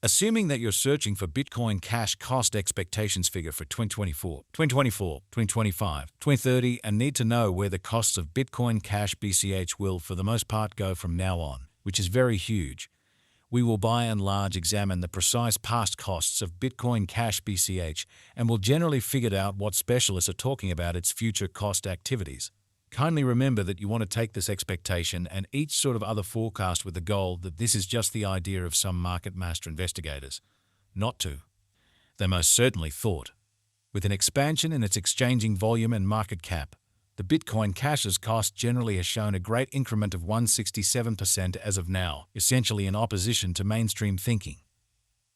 Assuming that you're searching for Bitcoin Cash cost expectations figure for 2024, 2025, 2030 and need to know where the costs of Bitcoin Cash BCH will for the most part go from now on, which is very huge, we will by and large examine the precise past costs of Bitcoin Cash BCH and will generally figure out what specialists are talking about its future cost activities. Kindly remember that you want to take this expectation and each sort of other forecast with the goal that this is just the idea of some market master investigators. Not to. They most certainly thought. With an expansion in its exchanging volume and market cap, the Bitcoin Cash's cost generally has shown a great increment of 167% as of now, essentially in opposition to mainstream thinking.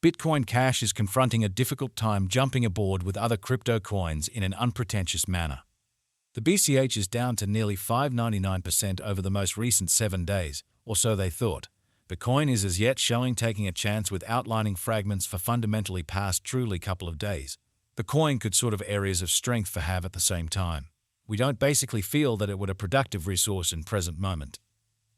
Bitcoin Cash is confronting a difficult time jumping aboard with other crypto coins in an unpretentious manner. The BCH is down to nearly 5.99% over the most recent 7 days, or so they thought. Bitcoin is as yet showing taking a chance with outlining fragments for fundamentally past truly couple of days. The coin could sort of areas of strength for have at the same time. We don't basically feel that it would a productive resource in present moment.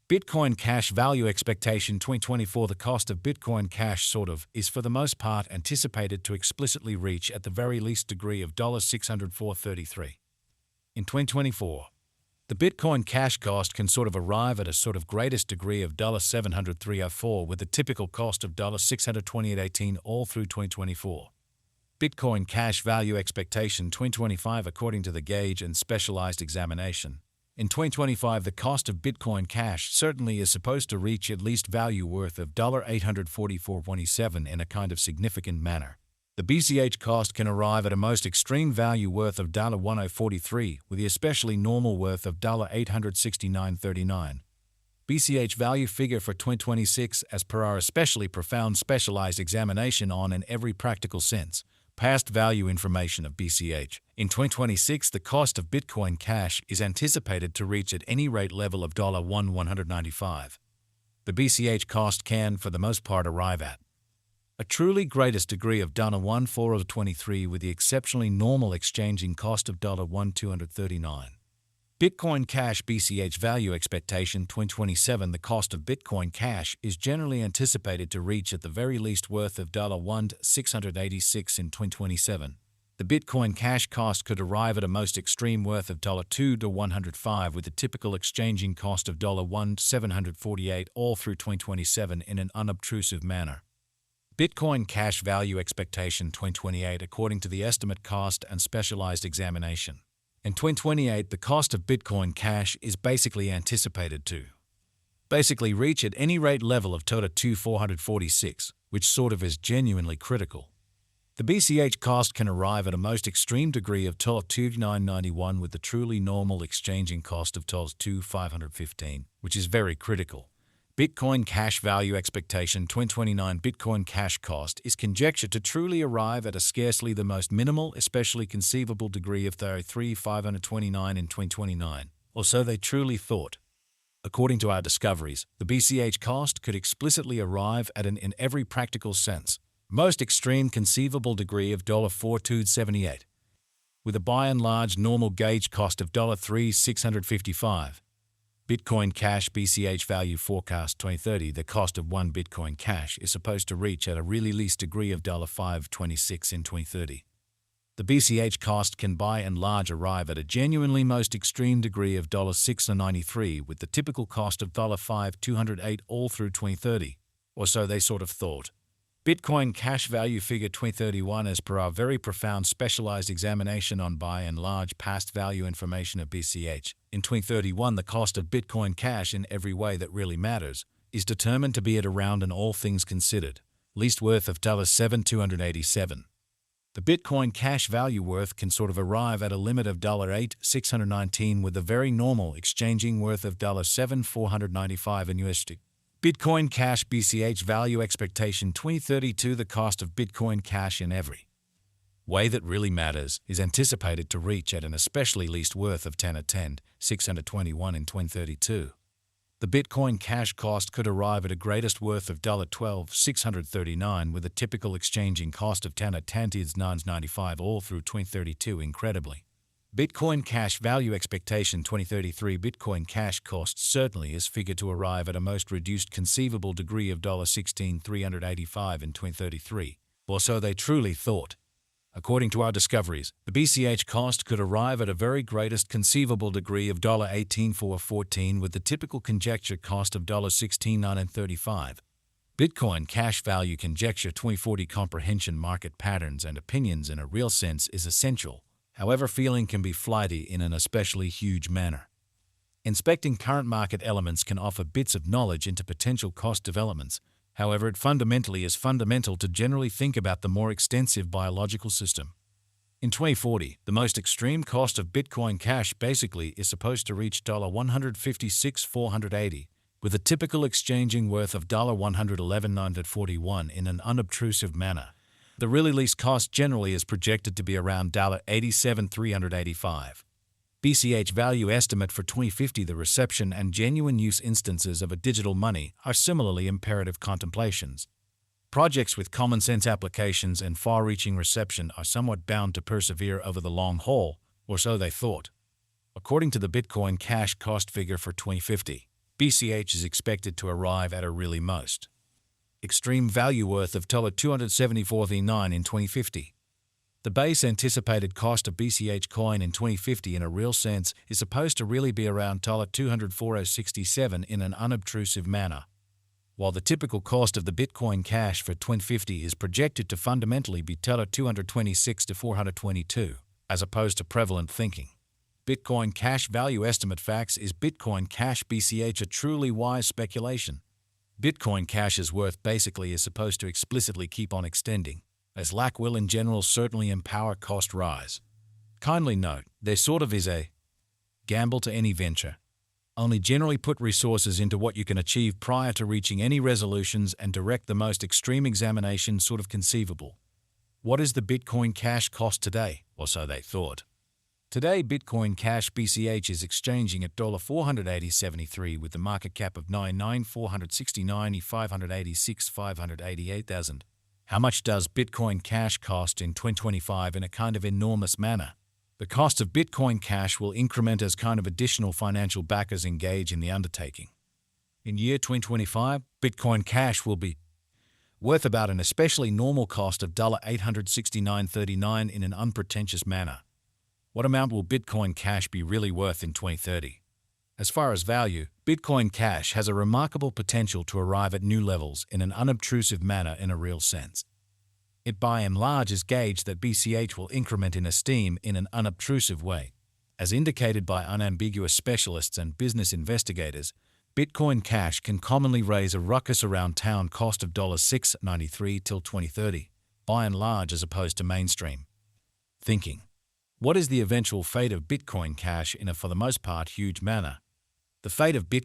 Bitcoin Cash value expectation 2024. The cost of Bitcoin Cash sort of is for the most part anticipated to explicitly reach at the very least degree of $604.33. In 2024, the Bitcoin Cash cost can sort of arrive at a sort of greatest degree of $703.04 with a typical cost of $628.18 all through 2024. Bitcoin Cash value expectation 2025 according to the gauge and specialized examination. In 2025, the cost of Bitcoin Cash certainly is supposed to reach at least value worth of $844.27 in a kind of significant manner. The BCH cost can arrive at a most extreme value worth of $1043 with the especially normal worth of $869.39. BCH value figure for 2026 as per our especially profound specialized examination on in every practical sense. Past value information of BCH. In 2026, the cost of Bitcoin Cash is anticipated to reach at any rate level of $195. The BCH cost can, for the most part, arrive at a truly greatest degree of $1,423 with the exceptionally normal exchanging cost of $1,239. Bitcoin Cash BCH value expectation 2027. The cost of Bitcoin Cash is generally anticipated to reach at the very least worth of $1,686 in 2027. The Bitcoin Cash cost could arrive at a most extreme worth of $2,105 with the typical exchanging cost of $1,748 all through 2027 in an unobtrusive manner. Bitcoin Cash value expectation 2028 according to the estimate cost and specialized examination. In 2028, the cost of Bitcoin Cash is basically anticipated to reach at any rate level of $2,446, which sort of is genuinely critical. The BCH cost can arrive at a most extreme degree of $2,991 with the truly normal exchanging cost of $2,515, which is very critical. Bitcoin Cash value expectation 2029 Bitcoin Cash cost is conjectured to truly arrive at a scarcely the most minimal, especially conceivable degree of $3,529 in 2029, or so they truly thought. According to our discoveries, the BCH cost could explicitly arrive at an in every practical sense, most extreme conceivable degree of $4,278, with a by and large normal gauge cost of $3,655. Bitcoin Cash BCH value forecast 2030. The cost of one Bitcoin Cash is supposed to reach at a really least degree of $526 in 2030. The BCH cost can by and large arrive at a genuinely most extreme degree of $693 with the typical cost of $5,208 all through 2030, or so they sort of thought. Bitcoin Cash value figure 2031 as per our very profound specialized examination on by and large past value information of BCH. In 2031, the cost of Bitcoin Cash in every way that really matters is determined to be at around an all things considered, least worth of $7,287. The Bitcoin Cash value worth can sort of arrive at a limit of $8,619 with a very normal exchanging worth of $7,495 in USD. Bitcoin Cash BCH value expectation 2032. The cost of Bitcoin Cash in every way that really matters is anticipated to reach at an especially least worth of $621 in 2032. The Bitcoin Cash cost could arrive at a greatest worth of $12,639 with a typical exchanging cost of $995 all through 2032 incredibly. Bitcoin Cash Value Expectation 2033 Bitcoin Cash cost certainly is figured to arrive at a most reduced conceivable degree of $16,385 in 2033, or so they truly thought. According to our discoveries, the BCH cost could arrive at a very greatest conceivable degree of $18,414 with the typical conjecture cost of $16,935. Bitcoin Cash Value Conjecture 2040 Comprehension Market Patterns and Opinions in a real sense is essential. However, feeling can be flighty in an especially huge manner. Inspecting current market elements can offer bits of knowledge into potential cost developments. However, it fundamentally is fundamental to generally think about the more extensive biological system. In 2040, the most extreme cost of Bitcoin Cash basically is supposed to reach $156,480, with a typical exchanging worth of $111,941 in an unobtrusive manner. The really least cost generally is projected to be around $87,385. BCH value estimate for 2050. The reception and genuine use instances of a digital money are similarly imperative contemplations. Projects with common sense applications and far-reaching reception are somewhat bound to persevere over the long haul, or so they thought. According to the Bitcoin Cash cost figure for 2050, BCH is expected to arrive at a really most extreme value worth of $274,900 in 2050. The base anticipated cost of BCH coin in 2050 in a real sense is supposed to really be around $204,067 in an unobtrusive manner, while the typical cost of the Bitcoin Cash for 2050 is projected to fundamentally be $226 to $422, as opposed to prevalent thinking. Bitcoin Cash value estimate facts. Is Bitcoin Cash BCH a truly wise speculation? Bitcoin Cash's worth basically is supposed to explicitly keep on extending, as lack will in general certainly empower cost rise. Kindly note, there sort of is a gamble to any venture. Only generally put resources into what you can achieve prior to reaching any resolutions and direct the most extreme examination sort of conceivable. What is the Bitcoin Cash cost today, or so they thought? Today, Bitcoin Cash BCH is exchanging at $480.73 with the market cap of $99,469,586,588,000. How much does Bitcoin Cash cost in 2025 in a kind of enormous manner? The cost of Bitcoin Cash will increment as kind of additional financial backers engage in the undertaking. In year 2025, Bitcoin Cash will be worth about an especially normal cost of $869.39 in an unpretentious manner. What amount will Bitcoin Cash be really worth in 2030? As far as value, Bitcoin Cash has a remarkable potential to arrive at new levels in an unobtrusive manner in a real sense. It by and large is gauged that BCH will increment in esteem in an unobtrusive way. As indicated by unambiguous specialists and business investigators, Bitcoin Cash can commonly raise a ruckus around town cost of $6.93 till 2030, by and large as opposed to mainstream thinking. What is the eventual fate of Bitcoin Cash in a for the most part huge manner? The fate of Bitcoin